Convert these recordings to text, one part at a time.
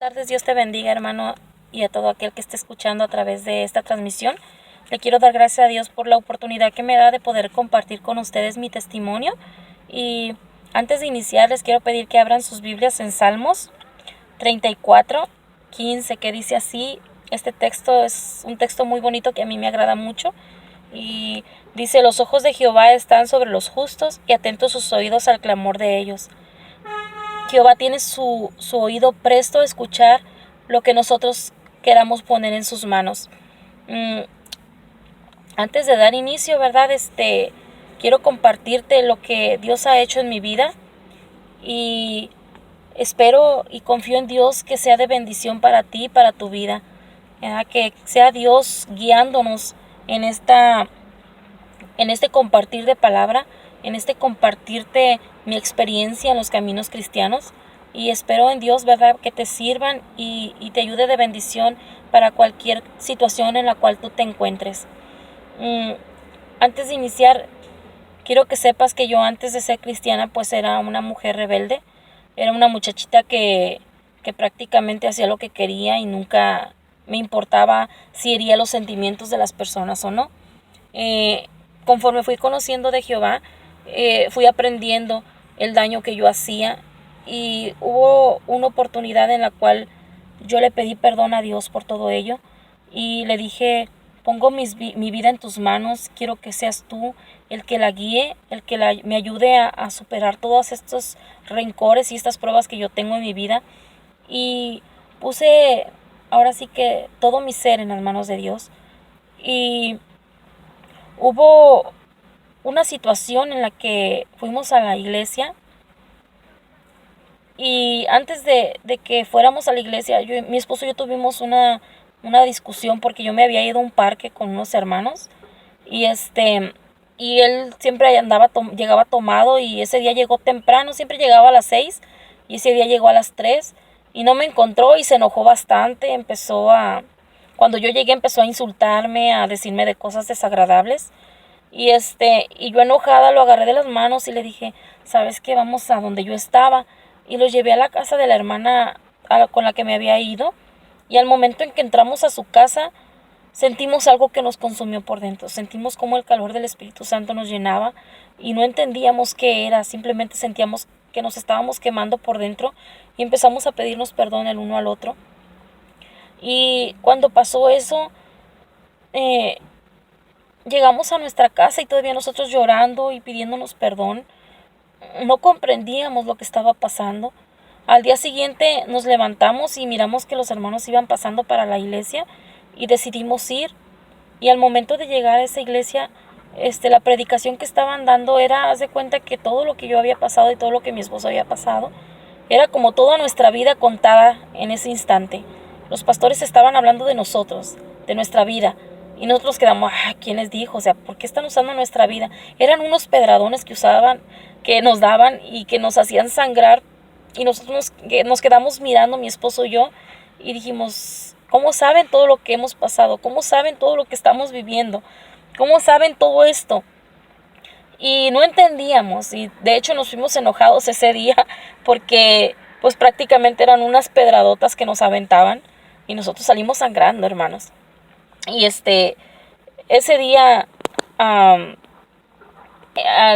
Buenas tardes, Dios te bendiga, hermano, y a todo aquel que esté escuchando a través de esta transmisión. Le quiero dar gracias a Dios por la oportunidad que me da de poder compartir con ustedes mi testimonio. Y antes de iniciar, les quiero pedir que abran sus Biblias en Salmos 34:15, que dice así. Este texto es un texto muy bonito que a mí me agrada mucho. Y dice: los ojos de Jehová están sobre los justos y atentos sus oídos al clamor de ellos. Jehová tiene su oído presto a escuchar lo que nosotros queramos poner en sus manos. Mm, Antes de dar inicio, ¿verdad? Quiero compartirte lo que Dios ha hecho en mi vida y espero y confío en Dios que sea de bendición para ti y para tu vida. ¿Verdad? Que sea Dios guiándonos en este compartir de palabra, en este compartirte mi experiencia en los caminos cristianos. Y espero en Dios, ¿verdad?, que te sirvan y te ayude de bendición para cualquier situación en la cual tú te encuentres. Mm, Antes de iniciar, quiero que sepas que yo, antes de ser cristiana, pues era una mujer rebelde. Era una muchachita que prácticamente hacía lo que quería y nunca me importaba si hería los sentimientos de las personas o no. Eh, Conforme fui conociendo de Jehová, fui aprendiendo el daño que yo hacía, y hubo una oportunidad en la cual yo le pedí perdón a Dios por todo ello y le dije: pongo mi vida en tus manos, quiero que seas tú el que la guíe, el que me ayude a superar todos estos rencores y estas pruebas que yo tengo en mi vida. Y puse ahora sí que todo mi ser en las manos de Dios. Y hubo una situación en la que fuimos a la iglesia, y antes de que fuéramos a la iglesia, mi esposo y yo tuvimos una discusión porque yo me había ido a un parque con unos hermanos y y él siempre llegaba tomado, y ese día llegó temprano, siempre llegaba a las 6 y ese día llegó a las 3 y no me encontró y se enojó bastante. Cuando yo llegué, empezó a insultarme, a decirme de cosas desagradables. Y yo enojada lo agarré de las manos y le dije: ¿sabes qué? Vamos a donde yo estaba. Y lo llevé a la casa de la hermana con la que me había ido. Y al momento en que entramos a su casa, sentimos algo que nos consumió por dentro. Sentimos como el calor del Espíritu Santo nos llenaba y no entendíamos qué era. Simplemente sentíamos que nos estábamos quemando por dentro y empezamos a pedirnos perdón el uno al otro. Y cuando pasó eso, eh, llegamos a nuestra casa y todavía nosotros llorando y pidiéndonos perdón. No comprendíamos lo que estaba pasando. Al día siguiente nos levantamos y miramos que los hermanos iban pasando para la iglesia y decidimos ir. Y al momento de llegar a esa iglesia, la predicación que estaban dando era: haz de cuenta que todo lo que yo había pasado y todo lo que mi esposo había pasado era como toda nuestra vida contada en ese instante. Los pastores estaban hablando de nosotros, de nuestra vida. Y nosotros quedamos: ¿quién les dijo? O sea, ¿por qué están usando nuestra vida? Eran unos pedradones que nos daban y que nos hacían sangrar. Y nosotros nos quedamos mirando, mi esposo y yo, y dijimos: ¿cómo saben todo lo que hemos pasado? ¿Cómo saben todo lo que estamos viviendo? ¿Cómo saben todo esto? Y no entendíamos, y de hecho nos fuimos enojados ese día porque pues prácticamente eran unas pedradotas que nos aventaban y nosotros salimos sangrando, hermanos. Y ese día, al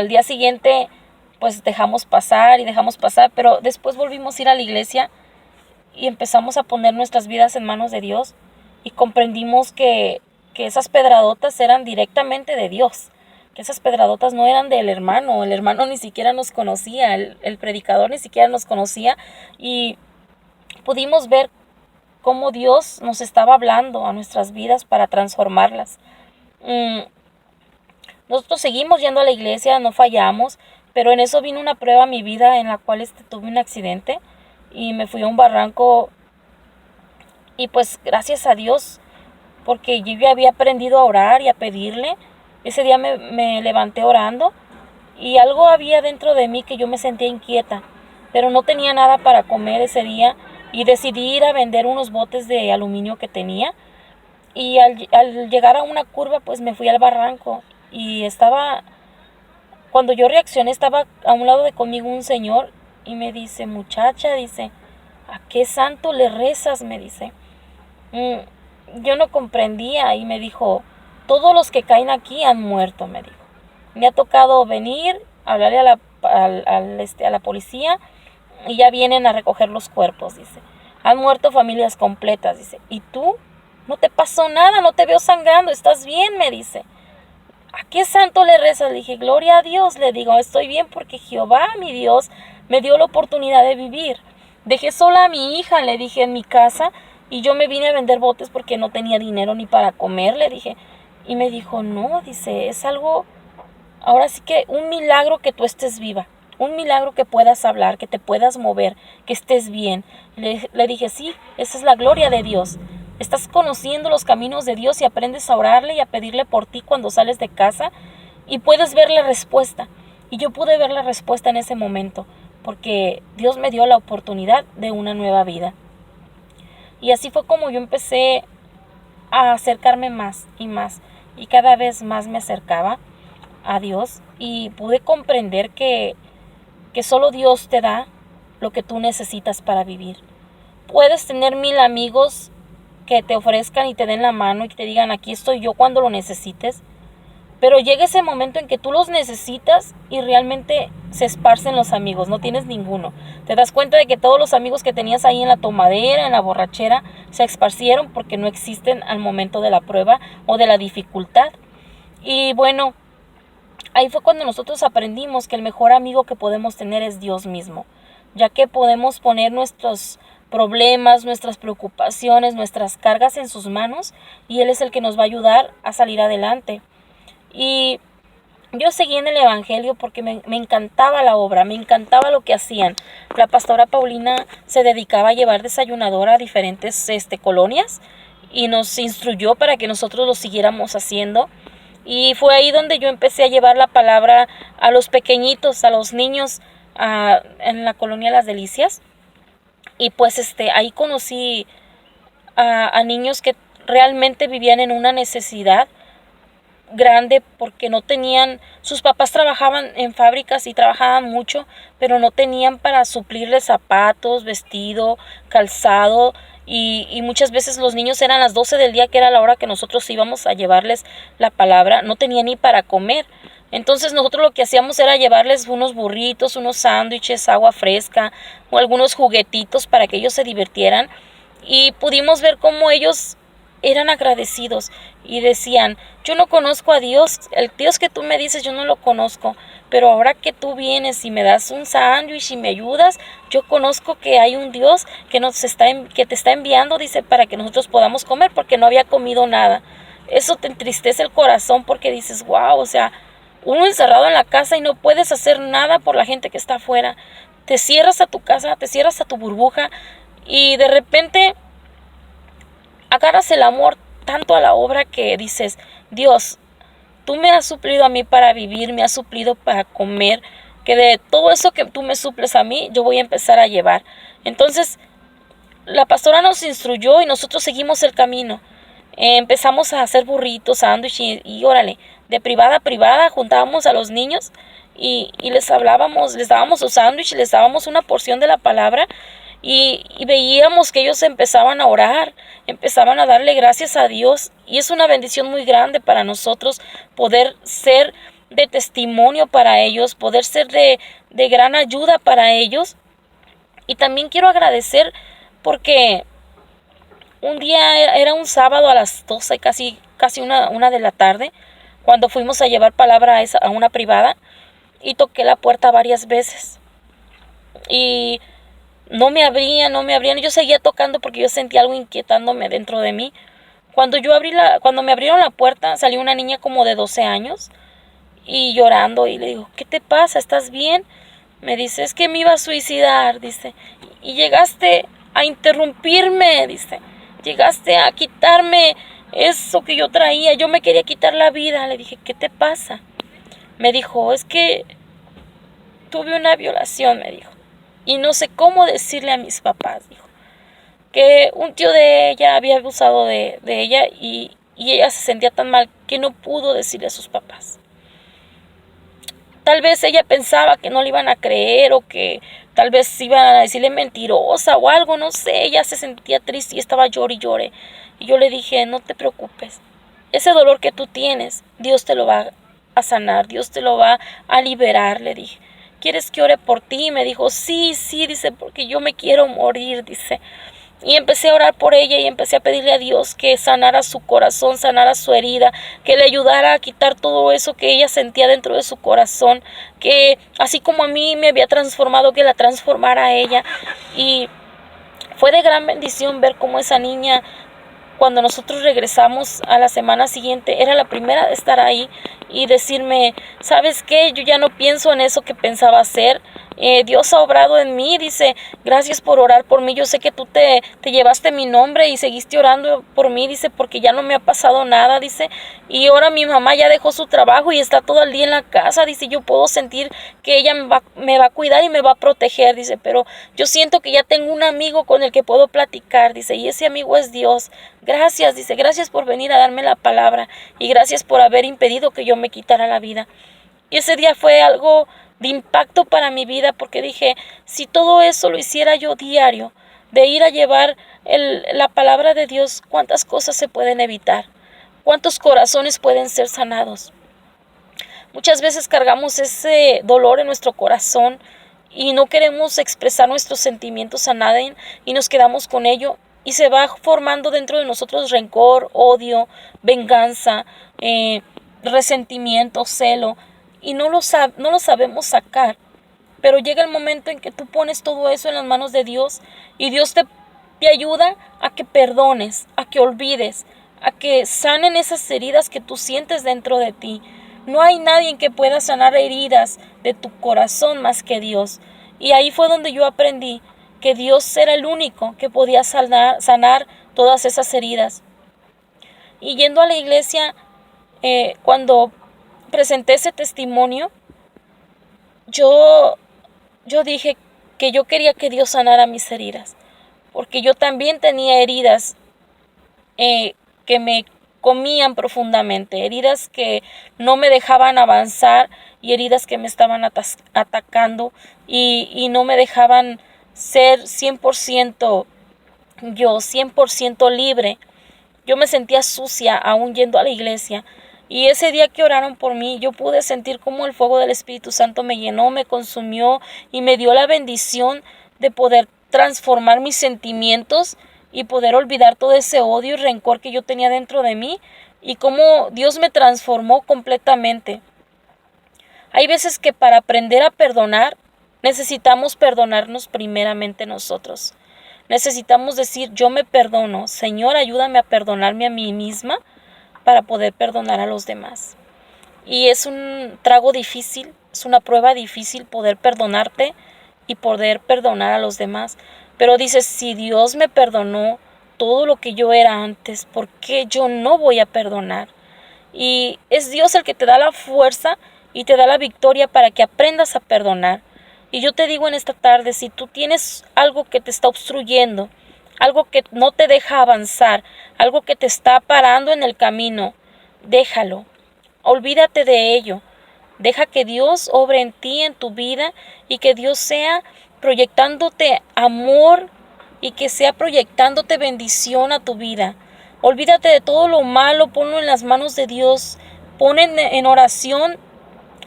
día siguiente, pues dejamos pasar y dejamos pasar, pero después volvimos a ir a la iglesia y empezamos a poner nuestras vidas en manos de Dios, y comprendimos que esas pedradotas eran directamente de Dios, que esas pedradotas no eran del hermano. El hermano ni siquiera nos conocía, el predicador ni siquiera nos conocía, y pudimos ver cómo Dios nos estaba hablando a nuestras vidas para transformarlas. Nosotros seguimos yendo a la iglesia, no fallamos, pero en eso vino una prueba a mi vida en la cual tuve un accidente y me fui a un barranco. Y pues gracias a Dios, porque yo ya había aprendido a orar y a pedirle. Ese día me levanté orando y algo había dentro de mí que yo me sentía inquieta, pero no tenía nada para comer ese día y decidí ir a vender unos botes de aluminio que tenía. Y al llegar a una curva, pues me fui al barranco y cuando yo reaccioné, estaba a un lado de conmigo un señor y me dice: muchacha, dice, ¿a qué santo le rezas?, me dice. Yo no comprendía y me dijo, todos los que caen aquí han muerto, me dijo. Me ha tocado venir, hablarle a la policía y ya vienen a recoger los cuerpos, dice. Han muerto familias completas, dice. ¿Y tú? No te pasó nada, no te veo sangrando, ¿estás bien?, me dice. ¿A qué santo le rezas? Le dije, gloria a Dios, le digo, estoy bien porque Jehová, mi Dios, me dio la oportunidad de vivir. Dejé sola a mi hija, le dije, en mi casa, y yo me vine a vender botes porque no tenía dinero ni para comer, le dije. Y me dijo, no, dice, es algo, ahora sí que un milagro que tú estés viva, un milagro que puedas hablar, que te puedas mover, que estés bien. Le dije, sí, esa es la gloria de Dios. Estás conociendo los caminos de Dios y aprendes a orarle y a pedirle por ti cuando sales de casa y puedes ver la respuesta. Y yo pude ver la respuesta en ese momento porque Dios me dio la oportunidad de una nueva vida. Y así fue como yo empecé a acercarme más y cada vez más me acercaba a Dios y pude comprender que solo Dios te da lo que tú necesitas para vivir. Puedes tener 1000 amigos que te ofrezcan y te den la mano y que te digan, aquí estoy yo cuando lo necesites, pero llega ese momento en que tú los necesitas y realmente se esparcen los amigos, no tienes ninguno. Te das cuenta de que todos los amigos que tenías ahí en la tomadera, en la borrachera, se esparcieron porque no existen al momento de la prueba o de la dificultad. Y bueno, ahí fue cuando nosotros aprendimos que el mejor amigo que podemos tener es Dios mismo, ya que podemos poner nuestros problemas, nuestras preocupaciones, nuestras cargas en sus manos y Él es el que nos va a ayudar a salir adelante. Y yo seguí en el Evangelio porque me encantaba la obra, me encantaba lo que hacían. La pastora Paulina se dedicaba a llevar desayunador a diferentes colonias y nos instruyó para que nosotros lo siguiéramos haciendo. Y fue ahí donde yo empecé a llevar la palabra a los pequeñitos, a los niños, en la colonia Las Delicias. Y pues ahí conocí a niños que realmente vivían en una necesidad grande porque no tenían, sus papás trabajaban en fábricas y trabajaban mucho, pero no tenían para suplirles zapatos, vestido, calzado y muchas veces los niños eran las 12 del día, que era la hora que nosotros íbamos a llevarles la palabra, no tenían ni para comer. Entonces nosotros lo que hacíamos era llevarles unos burritos, unos sándwiches, agua fresca o algunos juguetitos para que ellos se divirtieran y pudimos ver cómo ellos eran agradecidos y decían, yo no conozco a Dios, el Dios que tú me dices yo no lo conozco, pero ahora que tú vienes y me das un sándwich y me ayudas, yo conozco que hay un Dios que que te está enviando, dice, para que nosotros podamos comer porque no había comido nada. Eso te entristece el corazón porque dices, wow, o sea, uno encerrado en la casa y no puedes hacer nada por la gente que está afuera. Te cierras a tu casa, te cierras a tu burbuja y de repente agarras el amor tanto a la obra que dices, Dios, tú me has suplido a mí para vivir, me has suplido para comer, que de todo eso que tú me suples a mí, yo voy a empezar a llevar. Entonces, la pastora nos instruyó y nosotros seguimos el camino. Empezamos a hacer burritos, sándwiches y órale, de privada a privada juntábamos a los niños y les hablábamos, les dábamos su sándwich, les dábamos una porción de la palabra y veíamos que ellos empezaban a orar, empezaban a darle gracias a Dios y es una bendición muy grande para nosotros poder ser de testimonio para ellos, poder ser de gran ayuda para ellos. Y también quiero agradecer porque un día era un sábado a las 12, casi una de la tarde, cuando fuimos a llevar palabra a una privada y toqué la puerta varias veces. Y no me abrían. Yo seguía tocando porque yo sentía algo inquietándome dentro de mí. Cuando me abrieron la puerta, salió una niña como de 12 años y llorando y le digo, ¿qué te pasa? ¿Estás bien? Me dice, es que me iba a suicidar, dice, y llegaste a interrumpirme, dice, llegaste a quitarme eso que yo traía, yo me quería quitar la vida. Le dije, ¿qué te pasa? Me dijo, es que tuve una violación, me dijo, y no sé cómo decirle a mis papás, dijo, que un tío de ella había abusado de ella y ella se sentía tan mal que no pudo decirle a sus papás. tal vez ella pensaba que no le iban a creer o que tal vez iban a decirle mentirosa o algo, no sé, ella se sentía triste y estaba llore y llore. Y yo le dije, no te preocupes, ese dolor que tú tienes, Dios te lo va a sanar, Dios te lo va a liberar, le dije. ¿Quieres que ore por ti? Y me dijo, sí, sí, dice, porque yo me quiero morir, dice. Y empecé a orar por ella y empecé a pedirle a Dios que sanara su corazón, sanara su herida, que le ayudara a quitar todo eso que ella sentía dentro de su corazón, que así como a mí me había transformado, que la transformara a ella. Y fue de gran bendición ver cómo esa niña, cuando nosotros regresamos a la semana siguiente, era la primera de estar ahí y decirme, ¿sabes qué? Yo ya no pienso en eso que pensaba hacer. Dios ha obrado en mí, dice, gracias por orar por mí. Yo sé que tú te llevaste mi nombre y seguiste orando por mí, dice, porque ya no me ha pasado nada, dice. Y ahora mi mamá ya dejó su trabajo y está todo el día en la casa, dice, yo puedo sentir que ella me va a cuidar y me va a proteger, dice, pero yo siento que ya tengo un amigo con el que puedo platicar, dice, y ese amigo es Dios. Gracias, dice, gracias por venir a darme la palabra y gracias por haber impedido que yo me quitara la vida. Y ese día fue algo de impacto para mi vida porque dije, si todo eso lo hiciera yo diario, de ir a llevar la palabra de Dios, ¿cuántas cosas se pueden evitar? ¿Cuántos corazones pueden ser sanados? Muchas veces cargamos ese dolor en nuestro corazón y no queremos expresar nuestros sentimientos a nadie y nos quedamos con ello y se va formando dentro de nosotros rencor, odio, venganza, resentimiento, celo y no lo sabemos sacar. Pero llega el momento en que tú pones todo eso en las manos de Dios y Dios te ayuda a que perdones, a que olvides, a que sanen esas heridas que tú sientes dentro de ti. No hay nadie que pueda sanar heridas de tu corazón más que Dios. Y ahí fue donde yo aprendí que Dios era el único que podía sanar todas esas heridas. Y yendo a la iglesia, cuando presenté ese testimonio, yo dije que yo quería que Dios sanara mis heridas, porque yo también tenía heridas que me comían profundamente, heridas que no me dejaban avanzar y heridas que me estaban atacando y no me dejaban ser 100% yo, 100% libre. Yo me sentía sucia aún yendo a la iglesia. Y ese día que oraron por mí, yo pude sentir cómo el fuego del Espíritu Santo me llenó, me consumió y me dio la bendición de poder transformar mis sentimientos y poder olvidar todo ese odio y rencor que yo tenía dentro de mí y cómo Dios me transformó completamente. Hay veces que para aprender a perdonar necesitamos perdonarnos primeramente nosotros. Necesitamos decir, yo me perdono, Señor, ayúdame a perdonarme a mí misma para poder perdonar a los demás. Y es un trago difícil, es una prueba difícil poder perdonarte y poder perdonar a los demás. Pero dices, si Dios me perdonó todo lo que yo era antes, ¿por qué yo no voy a perdonar? Y es Dios el que te da la fuerza y te da la victoria para que aprendas a perdonar. Y yo te digo en esta tarde, si tú tienes algo que te está obstruyendo, algo que no te deja avanzar, algo que te está parando en el camino, déjalo. Olvídate de ello. Deja que Dios obre en ti, en tu vida, y que Dios sea proyectándote amor y que sea proyectándote bendición a tu vida. Olvídate de todo lo malo, ponlo en las manos de Dios. Pon en oración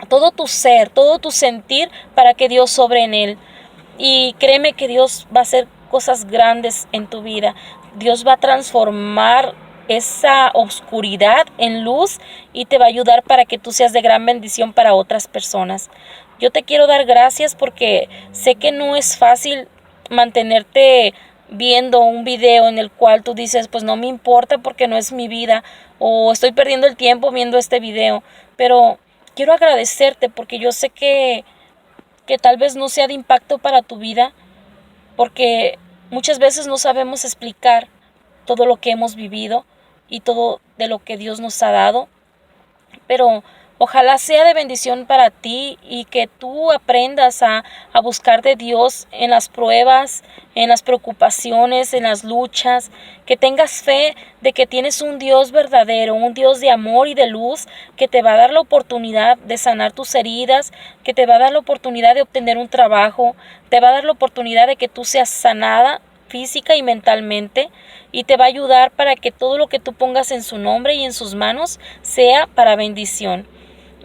todo tu ser, todo tu sentir para que Dios obre en él. Y créeme que Dios va a hacer cosas grandes en tu vida. Dios va a transformar esa oscuridad en luz y te va a ayudar para que tú seas de gran bendición para otras personas. Yo te quiero dar gracias porque sé que no es fácil mantenerte viendo un video en el cual tú dices, pues no me importa porque no es mi vida o estoy perdiendo el tiempo viendo este video, pero quiero agradecerte porque yo sé que tal vez no sea de impacto para tu vida, porque muchas veces no sabemos explicar todo lo que hemos vivido y todo de lo que Dios nos ha dado, pero Ojalá sea de bendición para ti y que tú aprendas a buscar de Dios en las pruebas, en las preocupaciones, en las luchas, que tengas fe de que tienes un Dios verdadero, un Dios de amor y de luz, que te va a dar la oportunidad de sanar tus heridas, que te va a dar la oportunidad de obtener un trabajo, te va a dar la oportunidad de que tú seas sanada física y mentalmente, y te va a ayudar para que todo lo que tú pongas en su nombre y en sus manos sea para bendición.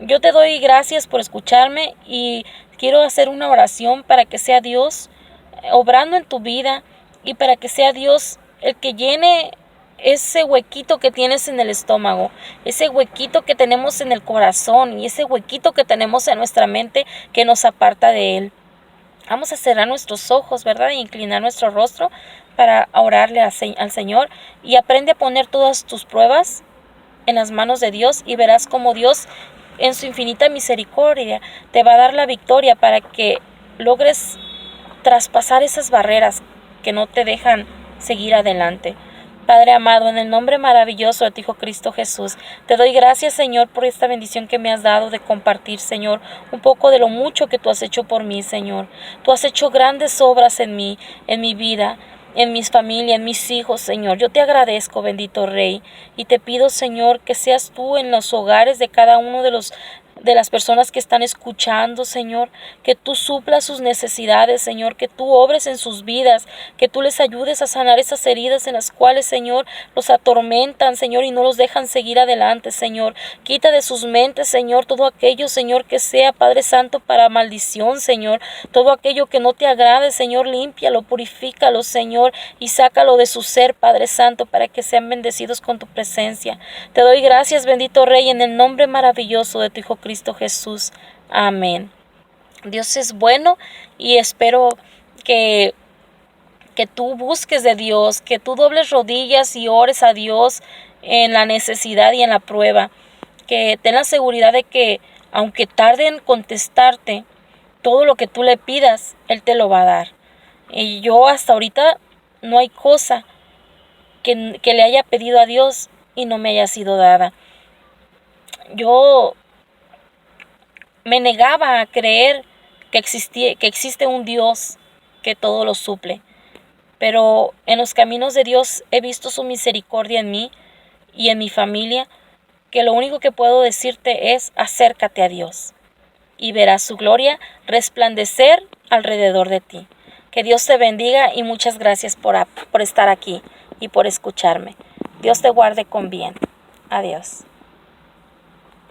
Yo te doy gracias por escucharme y quiero hacer una oración para que sea Dios obrando en tu vida y para que sea Dios el que llene ese huequito que tienes en el estómago, ese huequito que tenemos en el corazón y ese huequito que tenemos en nuestra mente que nos aparta de Él. Vamos a cerrar nuestros ojos, ¿verdad? E inclinar nuestro rostro para orarle al Señor, y aprende a poner todas tus pruebas en las manos de Dios y verás cómo Dios en su infinita misericordia te va a dar la victoria para que logres traspasar esas barreras que no te dejan seguir adelante. Padre amado, en el nombre maravilloso de tu Hijo Cristo Jesús, te doy gracias, Señor, por esta bendición que me has dado de compartir, Señor, un poco de lo mucho que tú has hecho por mí, Señor. Tú has hecho grandes obras en mí, en mi vida, en mis familias, en mis hijos, Señor. Yo te agradezco, bendito Rey, y te pido, Señor, que seas tú en los hogares de cada uno de las personas que están escuchando, Señor, que tú suplas sus necesidades, Señor, que tú obres en sus vidas, que tú les ayudes a sanar esas heridas en las cuales, Señor, los atormentan, Señor, y no los dejan seguir adelante, Señor. Quita de sus mentes, Señor, todo aquello, Señor, que sea, Padre Santo, para maldición, Señor. Todo aquello que no te agrade, Señor, límpialo, purifícalo, Señor, y sácalo de su ser, Padre Santo, para que sean bendecidos con tu presencia. Te doy gracias, bendito Rey, en el nombre maravilloso de tu Hijo Cristo Jesús. Amén. Dios es bueno y espero que tú busques de Dios, que tú dobles rodillas y ores a Dios en la necesidad y en la prueba. Que ten la seguridad de que aunque tarde en contestarte todo lo que tú le pidas, Él te lo va a dar. Y yo hasta ahorita no hay cosa que le haya pedido a Dios y no me haya sido dada. Yo me negaba a creer que existe un Dios que todo lo suple. Pero en los caminos de Dios he visto su misericordia en mí y en mi familia, que lo único que puedo decirte es: acércate a Dios y verás su gloria resplandecer alrededor de ti. Que Dios te bendiga y muchas gracias por estar aquí y por escucharme. Dios te guarde con bien. Adiós.